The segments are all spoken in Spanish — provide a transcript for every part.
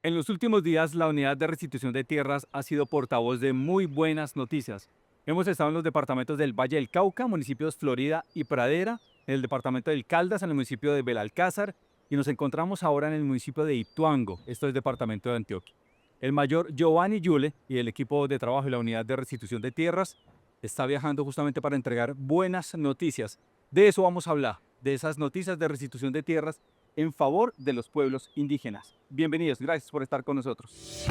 En los últimos días, la Unidad de Restitución de Tierras ha sido portavoz de muy buenas noticias. Hemos estado en los departamentos del Valle del Cauca, municipios Florida y Pradera, en el departamento del Caldas, en el municipio de Belalcázar, y nos encontramos ahora en el municipio de Ituango, esto es departamento de Antioquia. El mayor Giovanni Yule y el equipo de trabajo y la Unidad de Restitución de Tierras está viajando justamente para entregar buenas noticias. De eso vamos a hablar, de esas noticias de restitución de tierras en favor de los pueblos indígenas. Bienvenidos, gracias por estar con nosotros.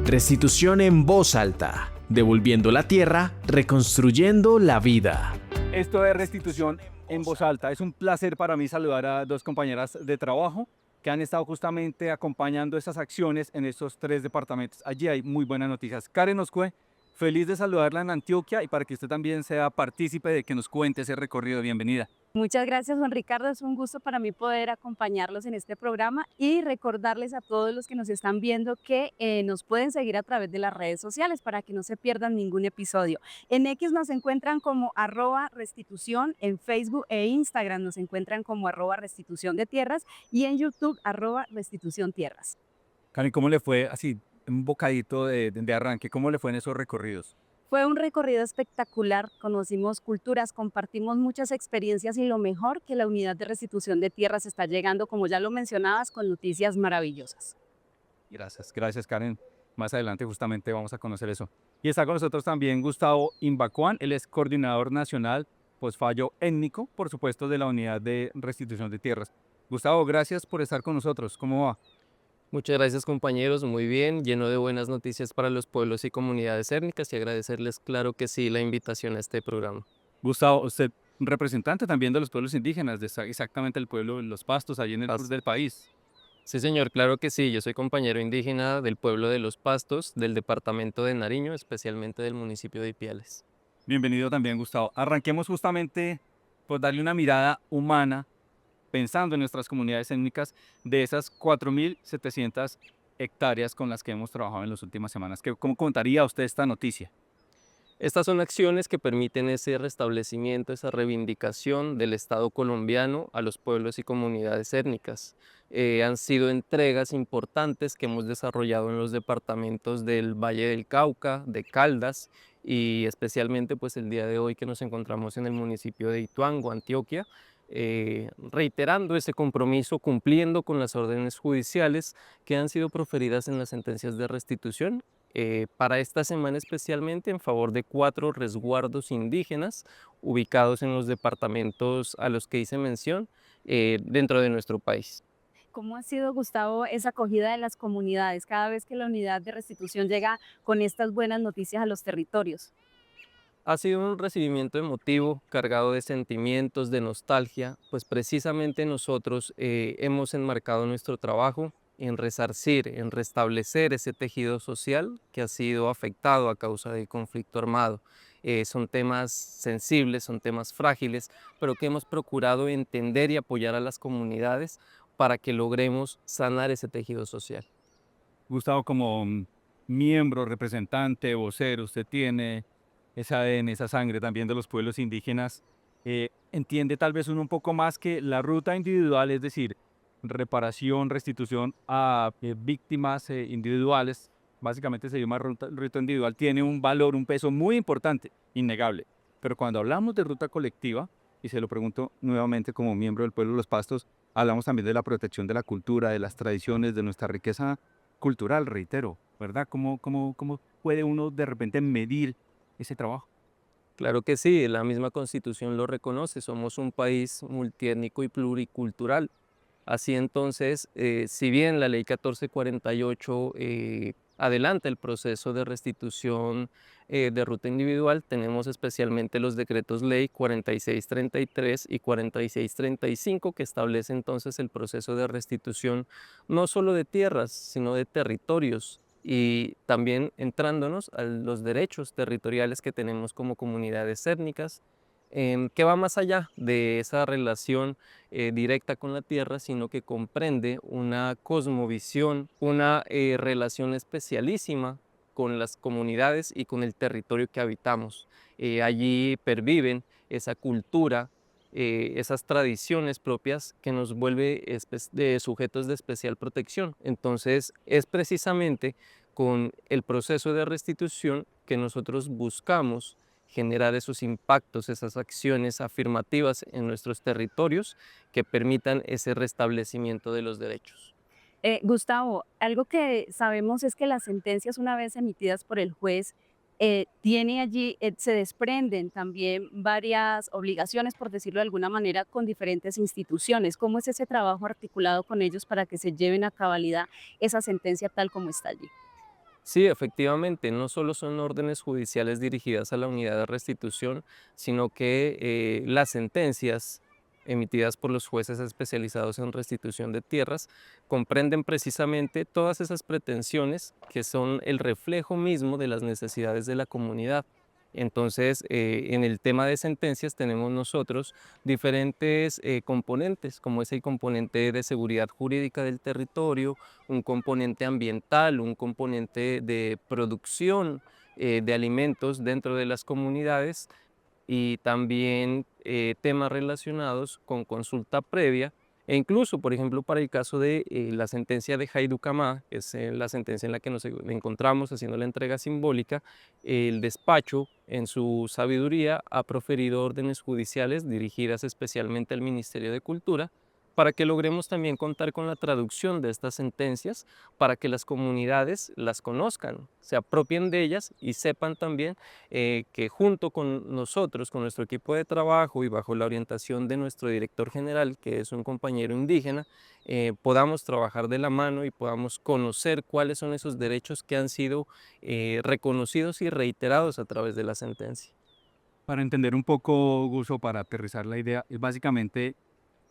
Restitución en voz alta, devolviendo la tierra, reconstruyendo la vida. Esto es Restitución en Voz Alta. Es un placer para mí saludar a dos compañeras de trabajo que han estado justamente acompañando estas acciones en estos tres departamentos. Allí hay muy buenas noticias. Karen Oscue, feliz de saludarla en Antioquia y para que usted también sea partícipe de que nos cuente ese recorrido. Bienvenida. Muchas gracias, Juan Ricardo. Es un gusto para mí poder acompañarlos en este programa y recordarles a todos los que nos están viendo que nos pueden seguir a través de las redes sociales para que no se pierdan ningún episodio. En X nos encuentran como @restitución, en Facebook e Instagram nos encuentran como @restitución de tierras y en YouTube @restitución tierras. Karen, ¿cómo le fue así, un bocadito de arranque? ¿Cómo le fue en esos recorridos? Fue un recorrido espectacular, conocimos culturas, compartimos muchas experiencias y lo mejor que la unidad de restitución de tierras está llegando, como ya lo mencionabas, con noticias maravillosas. Gracias, gracias Karen. Más adelante justamente vamos a conocer eso. Y está con nosotros también Gustavo Imbacuán, él es coordinador nacional fallo étnico, por supuesto, de la Unidad de Restitución de Tierras. Gustavo, gracias por estar con nosotros. ¿Cómo va? Muchas gracias compañeros, muy bien, lleno de buenas noticias para los pueblos y comunidades étnicas y agradecerles, claro que sí, la invitación a este programa. Gustavo, usted representante también de los pueblos indígenas, de exactamente el pueblo de Los Pastos, allí en el sur Pas- del país. Sí señor, claro que sí, yo soy compañero indígena del pueblo de Los Pastos, del departamento de Nariño, especialmente del municipio de Ipiales. Bienvenido también, Gustavo. Arranquemos justamente por darle una mirada humana pensando en nuestras comunidades étnicas de esas 4.700 hectáreas con las que hemos trabajado en las últimas semanas. ¿Cómo contaría usted esta noticia? Estas son acciones que permiten ese restablecimiento, esa reivindicación del Estado colombiano a los pueblos y comunidades étnicas. Han sido entregas importantes que hemos desarrollado en los departamentos del Valle del Cauca, de Caldas y especialmente pues el día de hoy que nos encontramos en el municipio de Ituango, Antioquia, reiterando ese compromiso, cumpliendo con las órdenes judiciales que han sido proferidas en las sentencias de restitución para esta semana especialmente en favor de 4 resguardos indígenas ubicados en los departamentos a los que hice mención dentro de nuestro país. ¿Cómo ha sido, Gustavo, esa acogida de las comunidades cada vez que la unidad de restitución llega con estas buenas noticias a los territorios? Ha sido un recibimiento emotivo, cargado de sentimientos, de nostalgia, pues precisamente nosotros hemos enmarcado nuestro trabajo en resarcir, en restablecer ese tejido social que ha sido afectado a causa del conflicto armado. Son temas sensibles, son temas frágiles, pero que hemos procurado entender y apoyar a las comunidades para que logremos sanar ese tejido social. Gustavo, como miembro, representante, vocero, usted tiene esa ADN, esa sangre también de los pueblos indígenas. Entiende tal vez uno un poco más que la ruta individual, es decir, reparación, restitución a víctimas individuales, básicamente se llama ruta individual, tiene un valor, un peso muy importante, innegable. Pero cuando hablamos de ruta colectiva, y se lo pregunto nuevamente como miembro del pueblo de los Pastos, hablamos también de la protección de la cultura, de las tradiciones, de nuestra riqueza cultural, reitero, ¿verdad? ¿Cómo puede uno de repente medir ese trabajo? Claro que sí, la misma Constitución lo reconoce, somos un país multiétnico y pluricultural. Así entonces, si bien la ley 1448 adelanta el proceso de restitución de ruta individual, tenemos especialmente los decretos ley 4633 y 4635 que establece entonces el proceso de restitución no solo de tierras, sino de territorios y también entrándonos a los derechos territoriales que tenemos como comunidades étnicas, que va más allá de esa relación directa con la tierra, sino que comprende una cosmovisión, una relación especialísima con las comunidades y con el territorio que habitamos. Allí perviven esa cultura esas tradiciones propias que nos vuelve de sujetos de especial protección. Entonces, es precisamente con el proceso de restitución que nosotros buscamos generar esos impactos, esas acciones afirmativas en nuestros territorios que permitan ese restablecimiento de los derechos. Gustavo, algo que sabemos es que las sentencias, una vez emitidas por el juez, tiene allí, se desprenden también varias obligaciones, por decirlo de alguna manera, con diferentes instituciones. ¿Cómo es ese trabajo articulado con ellos para que se lleven a cabalidad esa sentencia tal como está allí? Sí, efectivamente, no solo son órdenes judiciales dirigidas a la unidad de restitución, sino que las sentencias emitidas por los jueces especializados en restitución de tierras comprenden precisamente todas esas pretensiones que son el reflejo mismo de las necesidades de la comunidad. Entonces, en el tema de sentencias tenemos nosotros diferentes componentes, como es el componente de seguridad jurídica del territorio, un componente ambiental, un componente de producción de alimentos dentro de las comunidades y también temas relacionados con consulta previa e incluso, por ejemplo, para el caso de la sentencia de Jaiducamá, que es la sentencia en la que nos encontramos haciendo la entrega simbólica, el despacho, en su sabiduría, ha proferido órdenes judiciales dirigidas especialmente al Ministerio de Cultura para que logremos también contar con la traducción de estas sentencias para que las comunidades las conozcan, se apropien de ellas y sepan también que junto con nosotros, con nuestro equipo de trabajo y bajo la orientación de nuestro director general, que es un compañero indígena, podamos trabajar de la mano y podamos conocer cuáles son esos derechos que han sido reconocidos y reiterados a través de la sentencia. Para entender un poco, Guso, para aterrizar la idea, es básicamente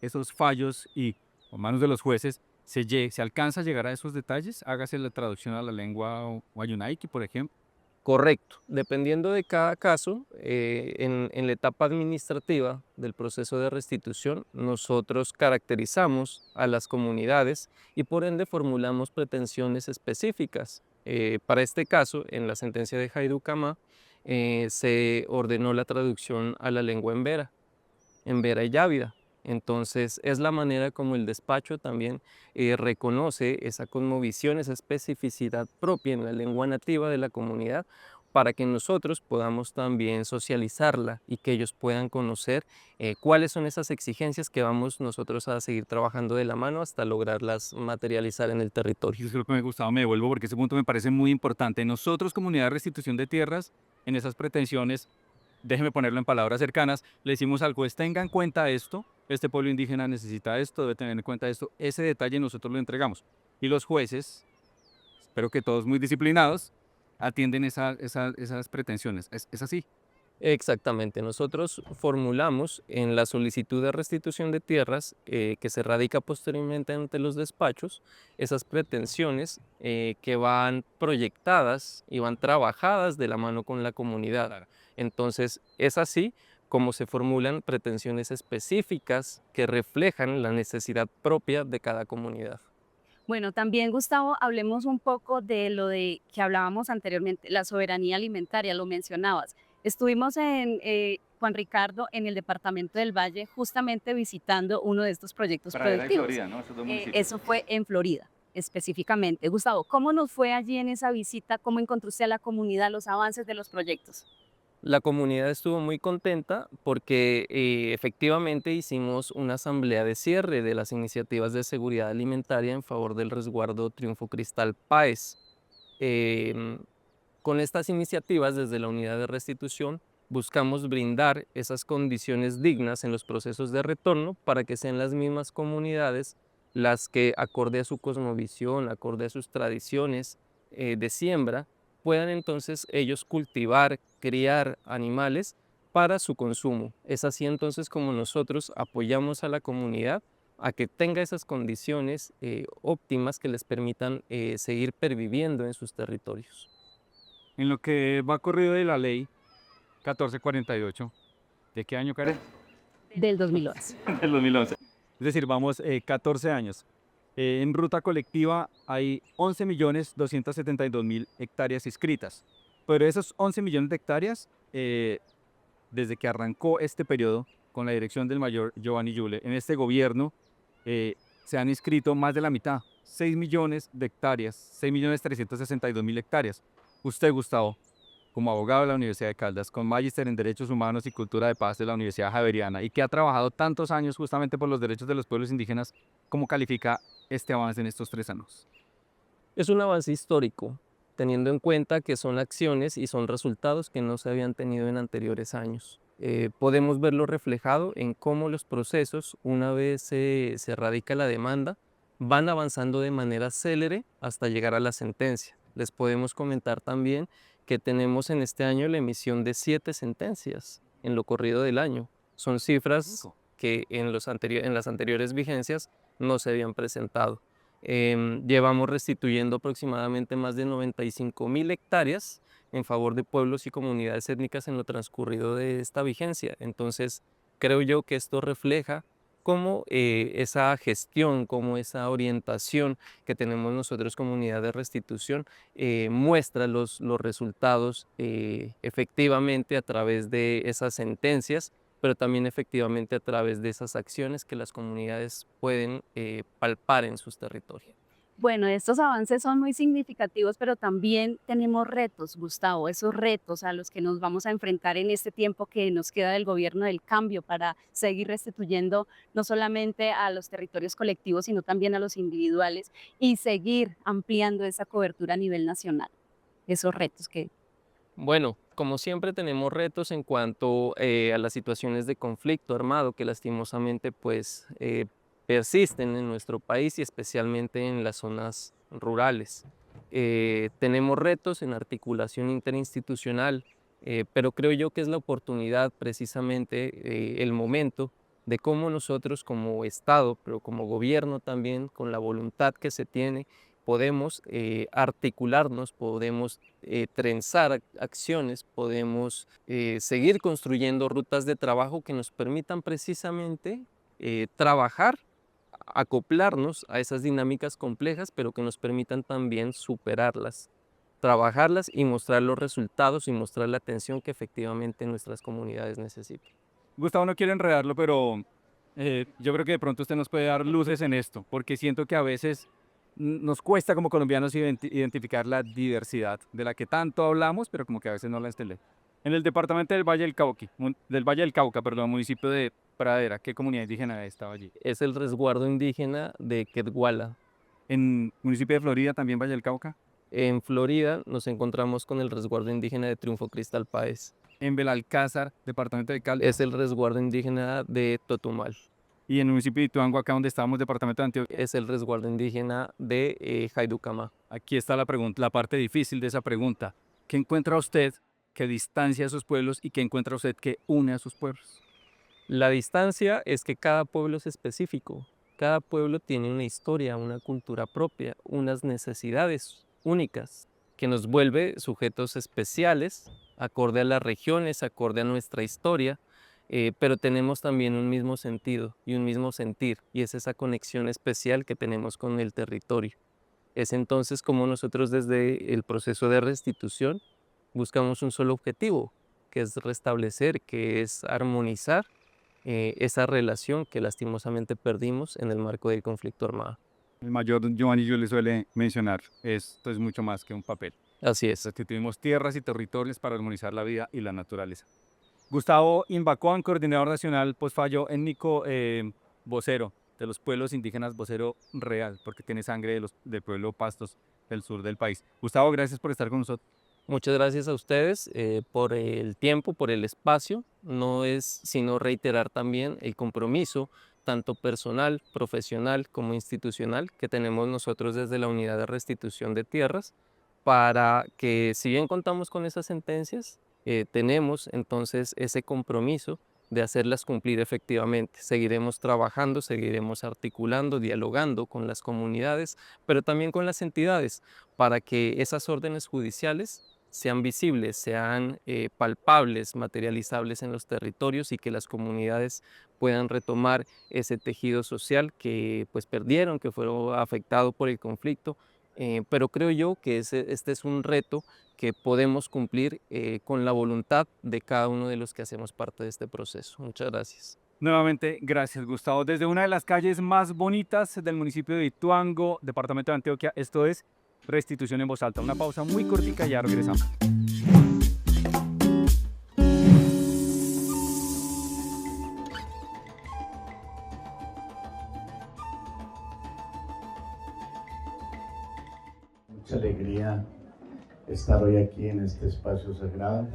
esos fallos y, por manos de los jueces, se alcanza a llegar a esos detalles, hágase la traducción a la lengua Wayunaiki, por ejemplo. Correcto. Dependiendo de cada caso, en la etapa administrativa del proceso de restitución, nosotros caracterizamos a las comunidades y por ende formulamos pretensiones específicas. Para este caso, en la sentencia de Jaiducamá, se ordenó la traducción a la lengua embera y yávida. Entonces, es la manera como el despacho también reconoce esa cosmovisión, esa especificidad propia en la lengua nativa de la comunidad para que nosotros podamos también socializarla y que ellos puedan conocer cuáles son esas exigencias que vamos nosotros a seguir trabajando de la mano hasta lograrlas materializar en el territorio. Y es lo que me gustaba, me devuelvo porque ese punto me parece muy importante. Nosotros, comunidad de restitución de tierras, en esas pretensiones, déjeme ponerlo en palabras cercanas, le decimos al juez, tenga en cuenta esto, este pueblo indígena necesita esto, debe tener en cuenta esto, ese detalle nosotros lo entregamos. Y los jueces, espero que todos muy disciplinados, atienden esas pretensiones. Es así. Exactamente, nosotros formulamos en la solicitud de restitución de tierras que se radica posteriormente ante los despachos esas pretensiones que van proyectadas y van trabajadas de la mano con la comunidad. Claro. Entonces, es así como se formulan pretensiones específicas que reflejan la necesidad propia de cada comunidad. Bueno, también, Gustavo, hablemos un poco de lo de que hablábamos anteriormente, la soberanía alimentaria, lo mencionabas. Estuvimos en, Juan Ricardo, en el departamento del Valle, justamente visitando uno de estos proyectos Pradera y productivos. Florida, ¿no? Esos dos municipios. Eso fue en Florida, específicamente. Gustavo, ¿cómo nos fue allí en esa visita? ¿Cómo encontró usted a la comunidad, los avances de los proyectos? La comunidad estuvo muy contenta porque efectivamente hicimos una asamblea de cierre de las iniciativas de seguridad alimentaria en favor del resguardo Triunfo Cristal Páez. Em, con estas iniciativas desde la unidad de restitución buscamos brindar esas condiciones dignas en los procesos de retorno para que sean las mismas comunidades las que, acorde a su cosmovisión, acorde a sus tradiciones de siembra, puedan entonces ellos cultivar, criar animales para su consumo. Es así entonces como nosotros apoyamos a la comunidad a que tenga esas condiciones óptimas que les permitan seguir perviviendo en sus territorios. En lo que va corrido de la ley 1448, ¿de qué año, Karen? Del 2011. Del 2011. Es decir, vamos 14 años. En ruta colectiva hay 11.272.000 hectáreas inscritas. Pero esos 11 millones de hectáreas, desde que arrancó este periodo, con la dirección del mayor Giovanni Yule, en este gobierno se han inscrito más de la mitad, 6 millones de hectáreas, 6.362.000 hectáreas. Usted, Gustavo, como abogado de la Universidad de Caldas, con magíster en Derechos Humanos y Cultura de Paz de la Universidad Javeriana y que ha trabajado tantos años justamente por los derechos de los pueblos indígenas, ¿cómo califica este avance en estos 3 años? Es un avance histórico, teniendo en cuenta que son acciones y son resultados que no se habían tenido en anteriores años. Podemos verlo reflejado en cómo los procesos, una vez se radica la demanda, van avanzando de manera célere hasta llegar a la sentencia. Les podemos comentar también que tenemos en este año la emisión de 7 sentencias en lo corrido del año. Son cifras que en las anteriores vigencias no se habían presentado. Llevamos restituyendo aproximadamente más de 95.000 hectáreas en favor de pueblos y comunidades étnicas en lo transcurrido de esta vigencia. Entonces, creo yo que esto refleja cómo esa gestión, cómo esa orientación que tenemos nosotros como unidad de restitución muestra los resultados efectivamente a través de esas sentencias, pero también efectivamente a través de esas acciones que las comunidades pueden palpar en sus territorios. Bueno, estos avances son muy significativos, pero también tenemos retos, Gustavo, esos retos a los que nos vamos a enfrentar en este tiempo que nos queda del gobierno del cambio para seguir restituyendo no solamente a los territorios colectivos, sino también a los individuales y seguir ampliando esa cobertura a nivel nacional. Esos retos que Bueno, como siempre tenemos retos en cuanto a las situaciones de conflicto armado que lastimosamente pues persisten en nuestro país y especialmente en las zonas rurales. Tenemos retos en articulación interinstitucional, pero creo yo que es la oportunidad precisamente, el momento de cómo nosotros como Estado, pero como gobierno también, con la voluntad que se tiene, podemos articularnos, podemos trenzar acciones, podemos seguir construyendo rutas de trabajo que nos permitan precisamente trabajar, acoplarnos a esas dinámicas complejas, pero que nos permitan también superarlas, trabajarlas y mostrar los resultados y mostrar la atención que efectivamente nuestras comunidades necesitan. Gustavo, no quiero enredarlo, pero yo creo que de pronto usted nos puede dar luces en esto, porque siento que a veces nos cuesta como colombianos identificar la diversidad de la que tanto hablamos, pero como que a veces no la entendemos. En el departamento del Valle del Cauca, perdón, municipio de Pradera, ¿qué comunidad indígena estaba allí? Es el resguardo indígena de Quetguala. En municipio de Florida, también Valle del Cauca. En Florida nos encontramos con el resguardo indígena de Triunfo Cristal Páez. En Belalcázar, departamento de Caldas. Es el resguardo indígena de Totumal. Y en el municipio de Ituango, acá donde estábamos, departamento de Antioquia. Es el resguardo indígena de Jaiducamá. Aquí está la pregunta, la parte difícil de esa pregunta. ¿Qué encuentra usted que distancia a sus pueblos y qué encuentra usted que une a sus pueblos? La distancia es que cada pueblo es específico. Cada pueblo tiene una historia, una cultura propia, unas necesidades únicas que nos vuelve sujetos especiales, acorde a las regiones, acorde a nuestra historia, pero tenemos también un mismo sentido y un mismo sentir, y es esa conexión especial que tenemos con el territorio. Es entonces como nosotros desde el proceso de restitución buscamos un solo objetivo, que es restablecer, que es armonizar esa relación que lastimosamente perdimos en el marco del conflicto armado. El mayor Giovanni yo le suele mencionar, esto es mucho más que un papel. Así es. Restituimos tierras y territorios para armonizar la vida y la naturaleza. Gustavo Imbacuán, coordinador nacional Postfallo étnico, vocero de los pueblos indígenas, vocero real, porque tiene sangre del pueblo Pastos del sur del país. Gustavo, gracias por estar con nosotros. Muchas gracias a ustedes por el tiempo, por el espacio. No es sino reiterar también el compromiso, tanto personal, profesional como institucional, que tenemos nosotros desde la Unidad de Restitución de Tierras, para que si bien contamos con esas sentencias, tenemos entonces ese compromiso de hacerlas cumplir efectivamente. Seguiremos trabajando, seguiremos articulando, dialogando con las comunidades, pero también con las entidades, para que esas órdenes judiciales sean visibles, sean palpables, materializables en los territorios y que las comunidades puedan retomar ese tejido social que pues perdieron, que fueron afectado por el conflicto. Pero creo yo que este es un reto que podemos cumplir con la voluntad de cada uno de los que hacemos parte de este proceso. Muchas gracias. Nuevamente, gracias Gustavo. Desde una de las calles más bonitas del municipio de Ituango, departamento de Antioquia, esto es Restitución en Voz Alta. Una pausa muy cortica y ya regresamos. Mucha alegría estar hoy aquí en este espacio sagrado.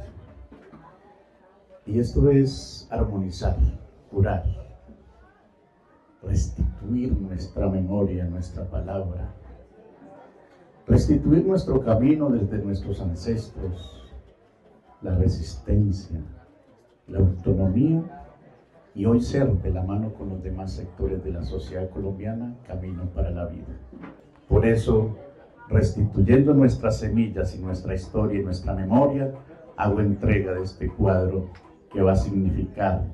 Y esto es armonizar, curar, restituir nuestra memoria, nuestra palabra, restituir nuestro camino desde nuestros ancestros, la resistencia, la autonomía y hoy ser de la mano con los demás sectores de la sociedad colombiana, camino para la vida. Por eso, restituyendo nuestras semillas y nuestra historia y nuestra memoria, hago entrega de este cuadro que va a significar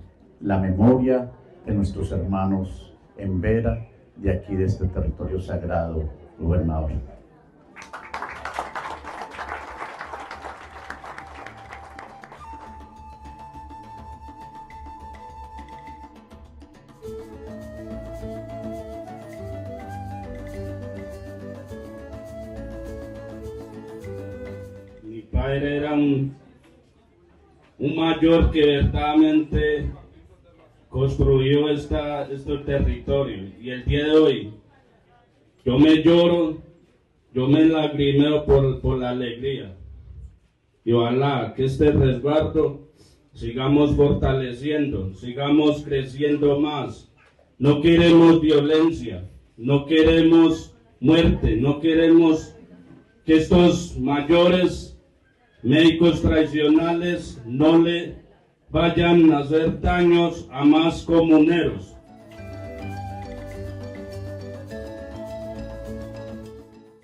la memoria de nuestros hermanos en Vera, de aquí de este territorio sagrado, gobernador. Mi padre era un mayor que verdaderamente construyó este territorio, y el día de hoy yo me lloro, yo me lagrimeo por la alegría, y ojalá que este resguardo sigamos fortaleciendo, sigamos creciendo más. No queremos violencia, no queremos muerte, no queremos que estos mayores médicos tradicionales no le vayan a hacer daños a más comuneros.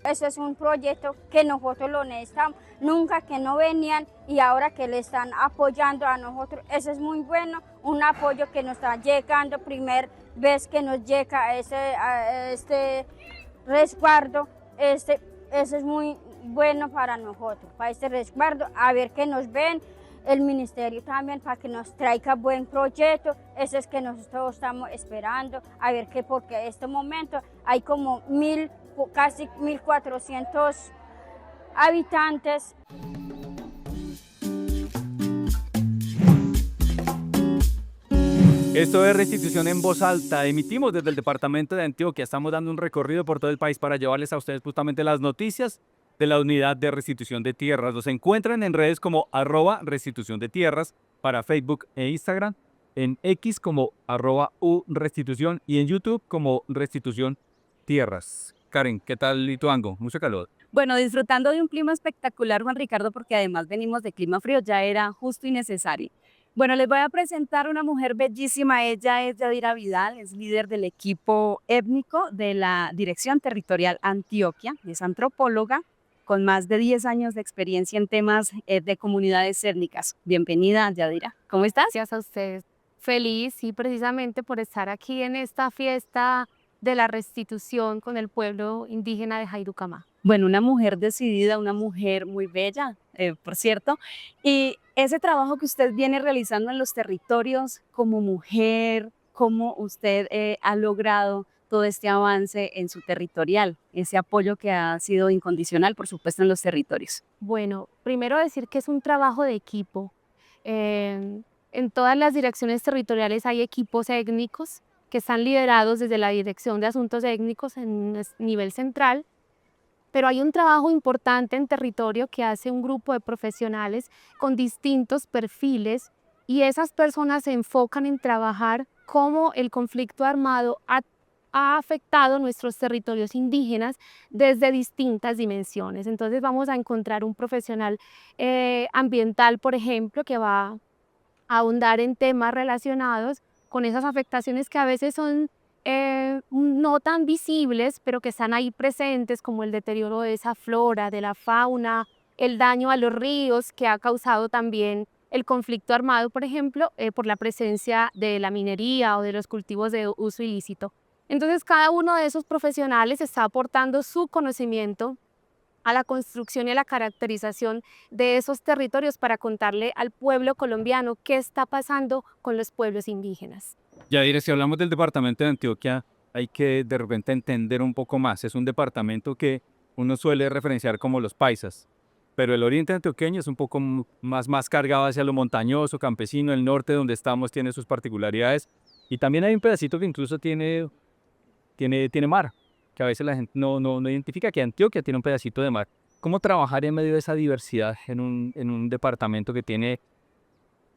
Ese es un proyecto que nosotros lo necesitamos, nunca que no venían y ahora que le están apoyando a nosotros, eso es muy bueno, un apoyo que nos está llegando, primera vez que nos llega este resguardo, eso es muy bueno para nosotros, para este resguardo, a ver que nos ven, el ministerio también para que nos traiga buen proyecto, eso es que nosotros estamos esperando, a ver que porque en este momento hay como casi 1.400 habitantes. Esto es Restitución en Voz Alta. Emitimos desde el departamento de Antioquia. Estamos dando un recorrido por todo el país para llevarles a ustedes justamente las noticias de la unidad de restitución de tierras. Los encuentran en redes como @restitución de tierras para Facebook e Instagram, en X como @urestitución y en YouTube como Restitución Tierras. Karen, ¿qué tal Ituango? Mucho calor. Bueno, disfrutando de un clima espectacular, Juan Ricardo, porque además venimos de clima frío, ya era justo y necesario. Bueno, les voy a presentar una mujer bellísima. Ella es Yadira Vidal, es líder del equipo étnico de la Dirección Territorial Antioquia, es antropóloga con más de 10 años de experiencia en temas de comunidades étnicas. Bienvenida, Yadira. ¿Cómo estás? Gracias a ustedes. Feliz, y precisamente por estar aquí en esta fiesta de la restitución con el pueblo indígena de Jairucamá. Bueno, una mujer decidida, una mujer muy bella, por cierto. Y ese trabajo que usted viene realizando en los territorios como mujer, ¿cómo usted ha logrado todo este avance en su territorial? Ese apoyo que ha sido incondicional, por supuesto, en los territorios. Bueno, primero decir que es un trabajo de equipo. En todas las direcciones territoriales hay equipos étnicos que están liderados desde la Dirección de Asuntos Étnicos en nivel central, pero hay un trabajo importante en territorio que hace un grupo de profesionales con distintos perfiles, y esas personas se enfocan en trabajar cómo el conflicto armado ha afectado nuestros territorios indígenas desde distintas dimensiones. Entonces vamos a encontrar un profesional ambiental, por ejemplo, que va a ahondar en temas relacionados con esas afectaciones que a veces son no tan visibles, pero que están ahí presentes, como el deterioro de esa flora, de la fauna, el daño a los ríos que ha causado también el conflicto armado, por ejemplo, por la presencia de la minería o de los cultivos de uso ilícito. Entonces, cada uno de esos profesionales está aportando su conocimiento a la construcción y a la caracterización de esos territorios para contarle al pueblo colombiano qué está pasando con los pueblos indígenas. Yadira, si hablamos del departamento de Antioquia, hay que de repente entender un poco más. Es un departamento que uno suele referenciar como los paisas, pero el oriente antioqueño es un poco más cargado hacia lo montañoso, campesino. El norte donde estamos tiene sus particularidades y también hay un pedacito que incluso tiene mar, que a veces la gente no identifica que Antioquia tiene un pedacito de mar. ¿Cómo trabajar en medio de esa diversidad en un departamento que tiene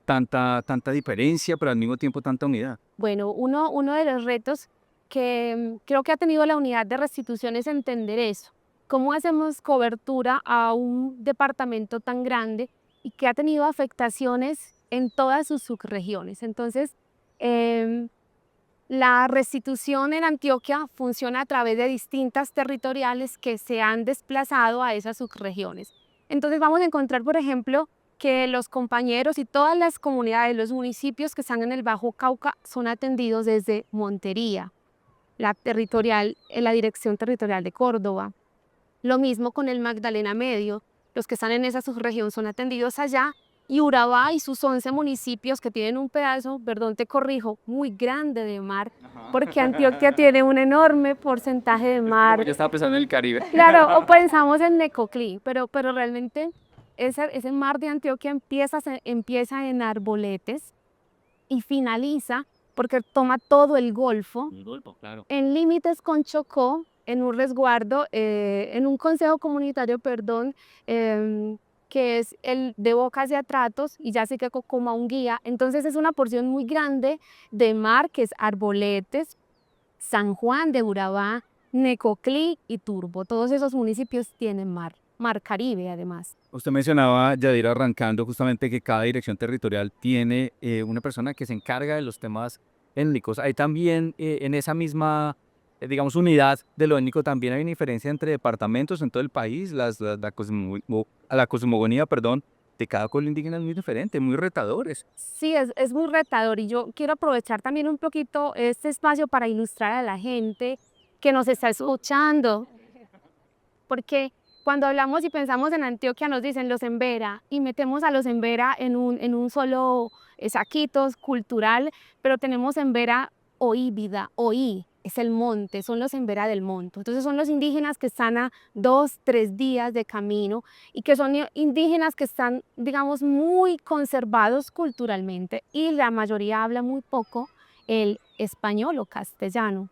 tanta diferencia, pero al mismo tiempo tanta unidad? Bueno, uno de los retos que creo que ha tenido la unidad de restitución es entender eso. ¿Cómo hacemos cobertura a un departamento tan grande y que ha tenido afectaciones en todas sus subregiones? Entonces, em, la restitución en Antioquia funciona a través de distintas territoriales que se han desplazado a esas subregiones. Entonces vamos a encontrar, por ejemplo, que los compañeros y todas las comunidades, los municipios que están en el Bajo Cauca son atendidos desde Montería, la Dirección Territorial de Córdoba. Lo mismo con el Magdalena Medio, los que están en esa subregión son atendidos allá, y Urabá y sus 11 municipios que tienen un pedazo, perdón, te corrijo, muy grande de mar, porque Antioquia tiene un enorme porcentaje de mar. Yo estaba pensando en el Caribe. Claro, o pensamos en Necoclí, pero realmente ese mar de Antioquia empieza en Arboletes y finaliza, porque toma todo el Golfo, Claro. en límites con Chocó, en un resguardo, en un consejo comunitario, perdón, que es el de Bocas de Atratos, y ya se quedó como un guía. Entonces es una porción muy grande de mar, que es Arboletes, San Juan de Urabá, Necoclí y Turbo. Todos esos municipios tienen mar Caribe además. Usted mencionaba, Yadira, arrancando justamente que cada dirección territorial tiene una persona que se encarga de los temas étnicos. Hay también en esa misma, digamos, unidad de lo étnico, también hay una diferencia entre departamentos en todo el país. La cosmogonía, perdón, de cada pueblo indígena es muy diferente, muy retadores. Sí, es muy retador, y yo quiero aprovechar también un poquito este espacio para ilustrar a la gente que nos está escuchando, porque cuando hablamos y pensamos en Antioquia nos dicen los Embera y metemos a los Embera en un solo saquito cultural, pero tenemos Embera oíbida, oí, es el monte, son los Embera del monte. Entonces son los indígenas que están a 2, 3 días de camino y que son indígenas que están, digamos, muy conservados culturalmente, y la mayoría habla muy poco el español o castellano.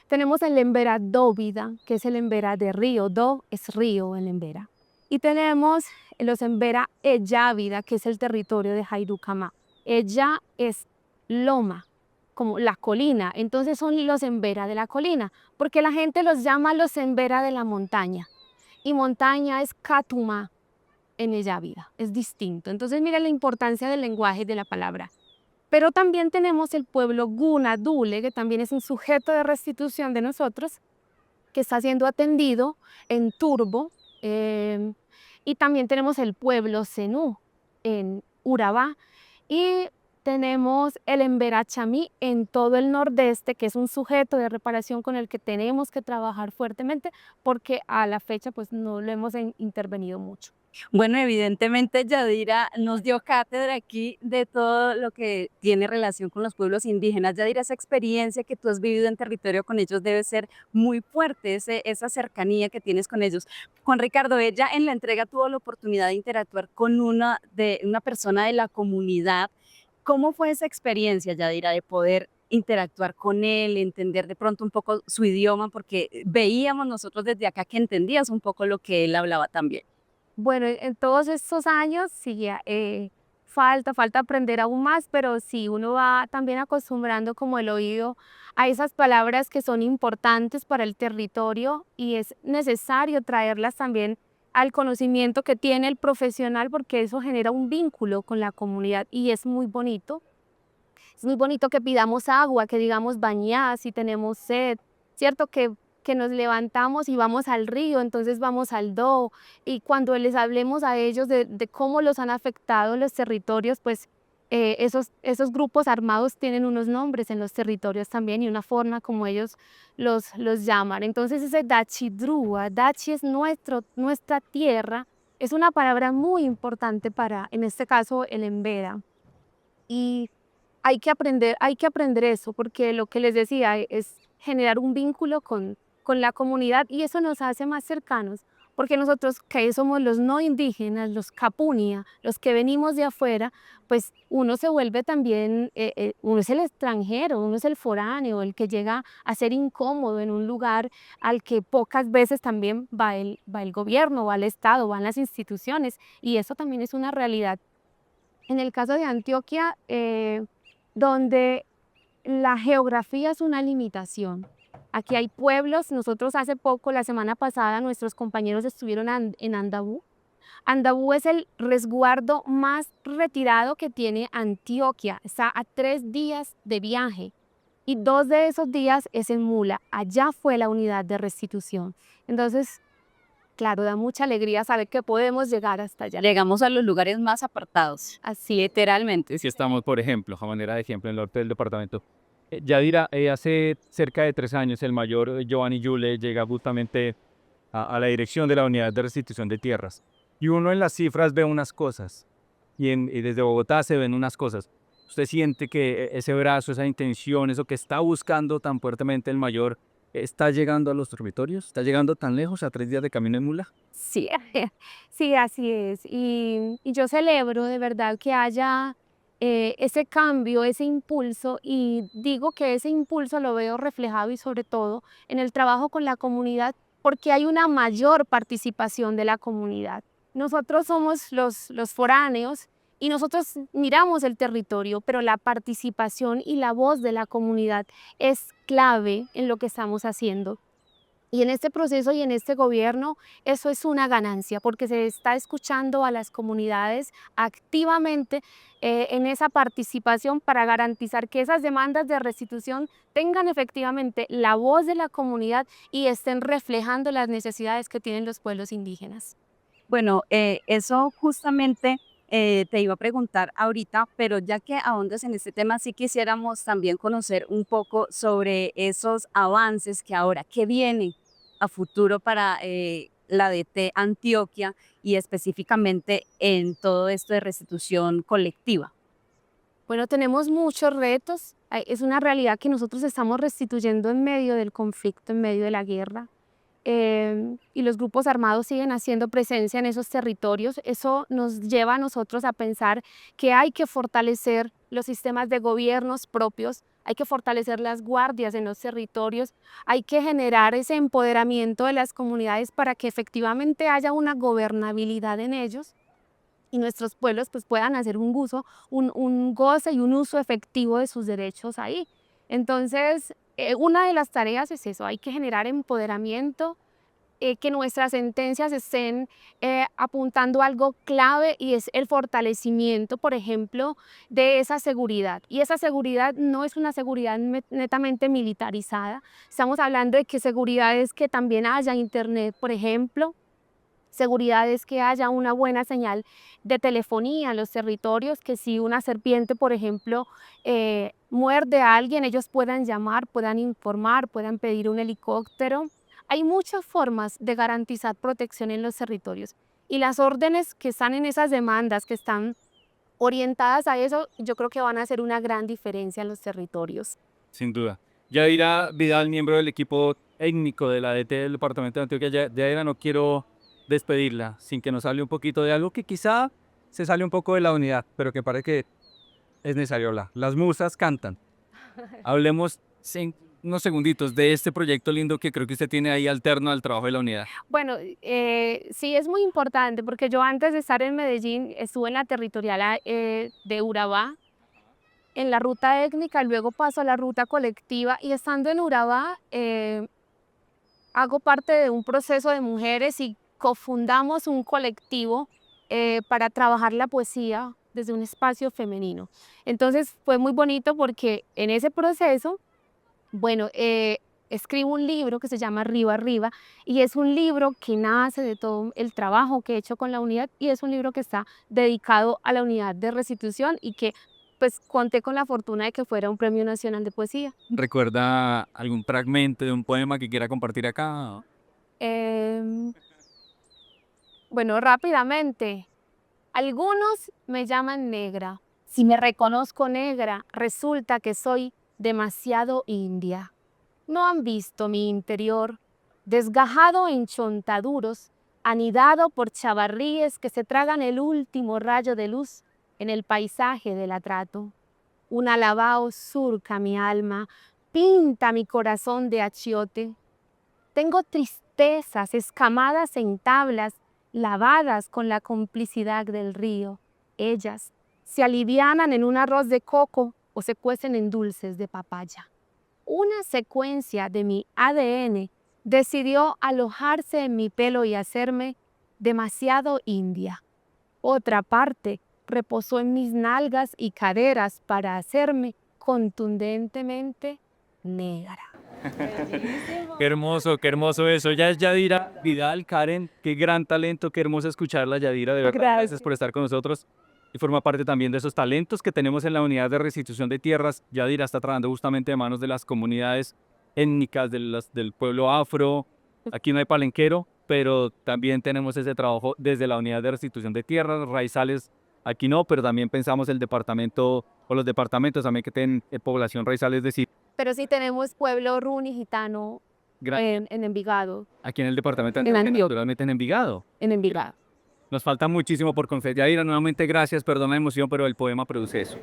Tenemos el Embera Dóvida, que es el Embera de río. Do es río en Embera. Y tenemos los Embera Eyávida, que es el territorio de Jairucamá. Ella es loma, como la colina. Entonces son los Embera de la colina, porque la gente los llama los Embera de la montaña. Y montaña es Catumá en Eyávida, es distinto. Entonces mira la importancia del lenguaje y de la palabra. Pero también tenemos el pueblo Guna Dule, que también es un sujeto de restitución de nosotros, que está siendo atendido en Turbo. Y también tenemos el pueblo Zenú en Urabá. Y tenemos el Embera Chamí en todo el nordeste, que es un sujeto de reparación con el que tenemos que trabajar fuertemente, porque a la fecha pues no lo hemos intervenido mucho. Bueno, evidentemente Yadira nos dio cátedra aquí de todo lo que tiene relación con los pueblos indígenas. Yadira, esa experiencia que tú has vivido en territorio con ellos debe ser muy fuerte, esa cercanía que tienes con ellos. Juan Ricardo, ella en la entrega tuvo la oportunidad de interactuar con una persona de la comunidad. ¿Cómo fue esa experiencia, Yadira, de poder interactuar con él, entender de pronto un poco su idioma? Porque veíamos nosotros desde acá que entendías un poco lo que él hablaba también. Bueno, en todos estos años sí, falta aprender aún más, pero sí, uno va también acostumbrando como el oído a esas palabras que son importantes para el territorio, y es necesario traerlas también al conocimiento que tiene el profesional, porque eso genera un vínculo con la comunidad y es muy bonito. Es muy bonito que pidamos agua, que digamos bañar si tenemos sed, ¿cierto? Que nos levantamos y vamos al río, entonces vamos al do, y cuando les hablemos a ellos de cómo los han afectado los territorios, pues esos grupos armados tienen unos nombres en los territorios también y una forma como ellos los llaman. Entonces ese Dachidrúa, Dachi es nuestra tierra, es una palabra muy importante para, en este caso, el Embera. Y hay que aprender eso, porque lo que les decía es generar un vínculo con la comunidad y eso nos hace más cercanos, porque nosotros que somos los no indígenas, los capunia, los que venimos de afuera, pues uno se vuelve también, uno es el extranjero, uno es el foráneo, el que llega a ser incómodo en un lugar al que pocas veces también va el gobierno, va el Estado, van las instituciones, y eso también es una realidad. En el caso de Antioquia, donde la geografía es una limitación. Aquí hay pueblos, nosotros hace poco, la semana pasada, nuestros compañeros estuvieron en Andabú. Andabú es el resguardo más retirado que tiene Antioquia, está a 3 días de viaje y 2 de esos días es en Mula, allá fue la unidad de restitución. Entonces, claro, da mucha alegría saber que podemos llegar hasta allá. Llegamos a los lugares más apartados, Así es. literalmente. Si estamos, por ejemplo, a manera de ejemplo, en el norte del departamento. Yadira, hace cerca de 3 años el mayor Giovanni Yule llega justamente a la dirección de la unidad de restitución de tierras. Y uno en las cifras ve unas cosas y desde Bogotá se ven unas cosas. ¿Usted siente que ese brazo, esa intención, eso que está buscando tan fuertemente el mayor, está llegando a los territorios? ¿Está llegando tan lejos, a 3 días de camino en mula? Sí, sí, así es. Y yo celebro de verdad que haya ese cambio, ese impulso, y digo que ese impulso lo veo reflejado y sobre todo en el trabajo con la comunidad, porque hay una mayor participación de la comunidad. Nosotros somos los foráneos y nosotros miramos el territorio, pero la participación y la voz de la comunidad es clave en lo que estamos haciendo. Y en este proceso y en este gobierno eso es una ganancia porque se está escuchando a las comunidades activamente en esa participación para garantizar que esas demandas de restitución tengan efectivamente la voz de la comunidad y estén reflejando las necesidades que tienen los pueblos indígenas. Bueno, eso justamente te iba a preguntar ahorita, pero ya que ahondas en este tema, sí quisiéramos también conocer un poco sobre esos avances que ahora, que viene a futuro para la DT Antioquia y específicamente en todo esto de restitución colectiva. Bueno, tenemos muchos retos. Es una realidad que nosotros estamos restituyendo en medio del conflicto, en medio de la guerra. Y los grupos armados siguen haciendo presencia en esos territorios. Eso nos lleva a nosotros a pensar que hay que fortalecer los sistemas de gobiernos propios, hay que fortalecer las guardias en los territorios, hay que generar ese empoderamiento de las comunidades para que efectivamente haya una gobernabilidad en ellos y nuestros pueblos pues puedan hacer un goce y un uso efectivo de sus derechos ahí. Entonces, una de las tareas es eso, hay que generar empoderamiento, que nuestras sentencias estén apuntando a algo clave y es el fortalecimiento, por ejemplo, de esa seguridad. Y esa seguridad no es una seguridad netamente militarizada, estamos hablando de que seguridad es que también haya internet, por ejemplo, seguridad es que haya una buena señal de telefonía en los territorios, que si una serpiente, por ejemplo, muerde a alguien, ellos puedan llamar, puedan informar, puedan pedir un helicóptero. Hay muchas formas de garantizar protección en los territorios y las órdenes que están en esas demandas, que están orientadas a eso, yo creo que van a hacer una gran diferencia en los territorios. Sin duda. Yadira Vidal, miembro del equipo técnico de la DT del departamento de Antioquia. Yadira, no quiero despedirla sin que nos hable un poquito de algo que quizá se sale un poco de la unidad, pero que parece que es necesario hablar. Las musas cantan. Hablemos en unos segunditos de este proyecto lindo que creo que usted tiene ahí alterno al trabajo de la unidad. Bueno, sí es muy importante porque yo antes de estar en Medellín estuve en la territorial de Urabá, en la ruta étnica, luego paso a la ruta colectiva y estando en Urabá hago parte de un proceso de mujeres y cofundamos un colectivo para trabajar la poesía desde un espacio femenino. Entonces fue muy bonito porque en ese proceso, bueno, escribo un libro que se llama Arriba Arriba y es un libro que nace de todo el trabajo que he hecho con la unidad y es un libro que está dedicado a la unidad de restitución y que pues conté con la fortuna de que fuera un premio nacional de poesía. ¿Recuerda algún fragmento de un poema que quiera compartir acá? Em, bueno, rápidamente, algunos me llaman negra, Si me reconozco negra, resulta que soy demasiado india. No han visto mi interior, desgajado en chontaduros, anidado por chavarríes que se tragan el último rayo de luz en el paisaje del atrato. Un alabao surca mi alma, pinta mi corazón de achiote. Tengo tristezas escamadas en tablas, lavadas con la complicidad del río. Ellas se alivianan en un arroz de coco o se cuecen en dulces de papaya. Una secuencia de mi ADN decidió alojarse en mi pelo y hacerme demasiado india. Otra parte reposó en mis nalgas y caderas para hacerme contundentemente negra. Qué hermoso eso. Ya es Yadira Vidal, Karen, qué gran talento, qué hermoso escucharla, Yadira, de verdad. Gracias por estar con nosotros y forma parte también de esos talentos que tenemos en la unidad de restitución de tierras. Yadira está trabajando justamente de manos de las comunidades étnicas del pueblo afro. Aquí no hay palenquero, pero también tenemos ese trabajo desde la unidad de restitución de tierras, raizales. Aquí no, pero también pensamos el departamento o los departamentos también que tienen población raizal, es decir, Pero sí tenemos pueblo runi gitano en Envigado, aquí en el departamento de En Antioquia, Antioquia. naturalmente en Envigado. en Envigado. Nos falta muchísimo por conocer. Yadira, nuevamente gracias, perdón la emoción, pero el poema produce eso.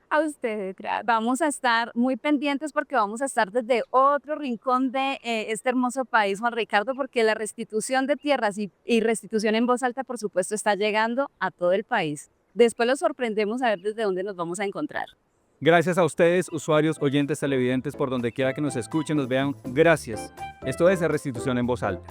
A ustedes, vamos a estar muy pendientes porque vamos a estar desde otro rincón de este hermoso país, Juan Ricardo, porque la restitución de tierras y restitución en voz alta, por supuesto, está llegando a todo el país. Después los sorprendemos a ver desde dónde nos vamos a encontrar. Gracias a ustedes, usuarios, oyentes, televidentes, por donde quiera que nos escuchen, nos vean. Gracias. Esto es Restitución en Voz Alta.